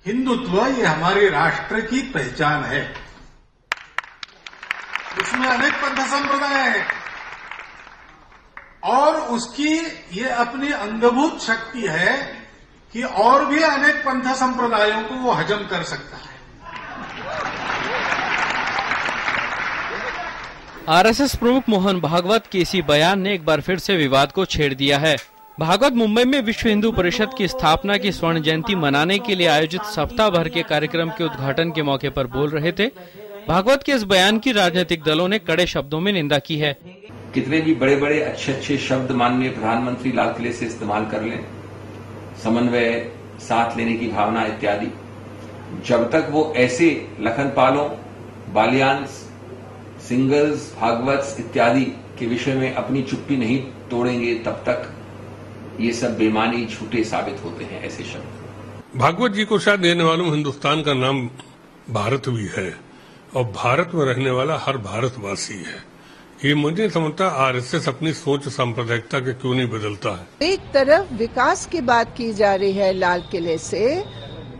हिंदुत्व ये हमारे राष्ट्र की पहचान है। उसमें अनेक पंथ संप्रदाय है और उसकी ये अपनी अंगभूत शक्ति है कि और भी अनेक पंथ संप्रदायों को वो हजम कर सकता है। आरएसएस प्रमुख मोहन भागवत के इसी बयान ने एक बार फिर से विवाद को छेड़ दिया है। भागवत मुंबई में विश्व हिंदू परिषद की स्थापना की स्वर्ण जयंती मनाने के लिए आयोजित सप्ताह भर के कार्यक्रम के उद्घाटन के मौके पर बोल रहे थे। भागवत के इस बयान की राजनीतिक दलों ने कड़े शब्दों में निंदा की है। कितने भी बड़े बड़े अच्छे शब्द माननीय प्रधानमंत्री लाल किले से इस्तेमाल कर लें, समन्वय, साथ लेने की भावना इत्यादि, जब तक वो ऐसे लखनपालों, बालियान्स, सिंगल्स, भागवत इत्यादि के विषय में अपनी चुप्पी नहीं तोड़ेंगे, तब तक ये सब बेमानी झूठे साबित होते हैं ऐसे शब्द। भागवत जी को शायद देने वालों हिंदुस्तान का नाम भारत भी है और भारत में रहने वाला हर भारतवासी है। ये मुझे समझता आरएसएस अपनी सोच सांप्रदायिकता के क्यों नहीं बदलता है। एक तरफ विकास की बात की जा रही है लाल किले से,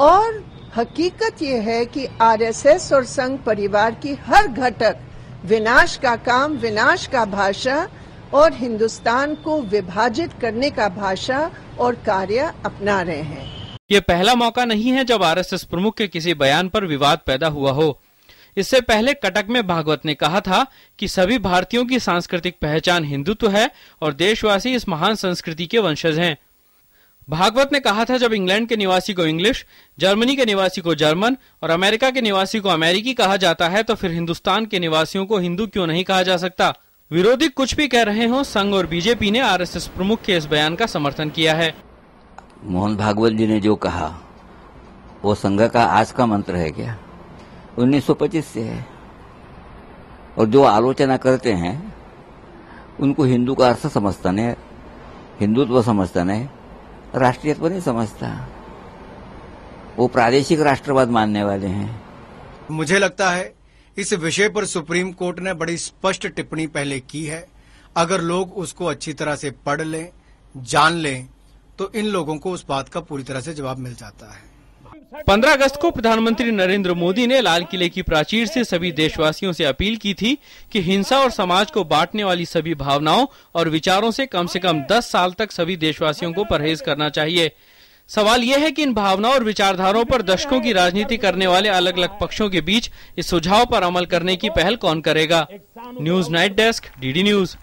और हकीकत ये है कि आरएसएस और संघ परिवार की हर घटक विनाश का काम, विनाश का भाषा और हिंदुस्तान को विभाजित करने का भाषा और कार्य अपना रहे हैं। ये पहला मौका नहीं है जब आरएसएस प्रमुख के किसी बयान पर विवाद पैदा हुआ हो। इससे पहले कटक में भागवत ने कहा था कि सभी भारतीयों की सांस्कृतिक पहचान हिंदुत्व है और देशवासी इस महान संस्कृति के वंशज हैं। भागवत ने कहा था जब इंग्लैंड के निवासी को इंग्लिश, जर्मनी के निवासी को जर्मन और अमेरिका के निवासी को अमेरिकी कहा जाता है, तो फिर हिंदुस्तान के निवासियों को हिंदू क्यों नहीं कहा जा सकता। विरोधी कुछ भी कह रहे हो, संघ और बीजेपी ने आरएसएस प्रमुख के इस बयान का समर्थन किया है। मोहन भागवत जी ने जो कहा वो संघ का आज का मंत्र है क्या? 1925 से है। और जो आलोचना करते हैं उनको हिंदू का अर्थ समझता नहीं, हिंदुत्व समझता नहीं, राष्ट्रीयत्व नहीं समझता। वो प्रादेशिक राष्ट्रवाद मानने वाले हैं। मुझे लगता है इस विषय पर सुप्रीम कोर्ट ने बड़ी स्पष्ट टिप्पणी पहले की है। अगर लोग उसको अच्छी तरह से पढ़ लें, जान लें, तो इन लोगों को उस बात का पूरी तरह से जवाब मिल जाता है। 15 अगस्त को प्रधानमंत्री नरेंद्र मोदी ने लाल किले की प्राचीर से सभी देशवासियों से अपील की थी कि हिंसा और समाज को बांटने वाली सभी भावनाओं और विचारों से कम 10 साल तक सभी देशवासियों को परहेज करना चाहिए। सवाल यह है कि इन भावनाओं और विचारधाराओं पर दशकों की राजनीति करने वाले अलग अलग पक्षों के बीच इस सुझाव पर अमल करने की पहल कौन करेगा। News night desk, DD news.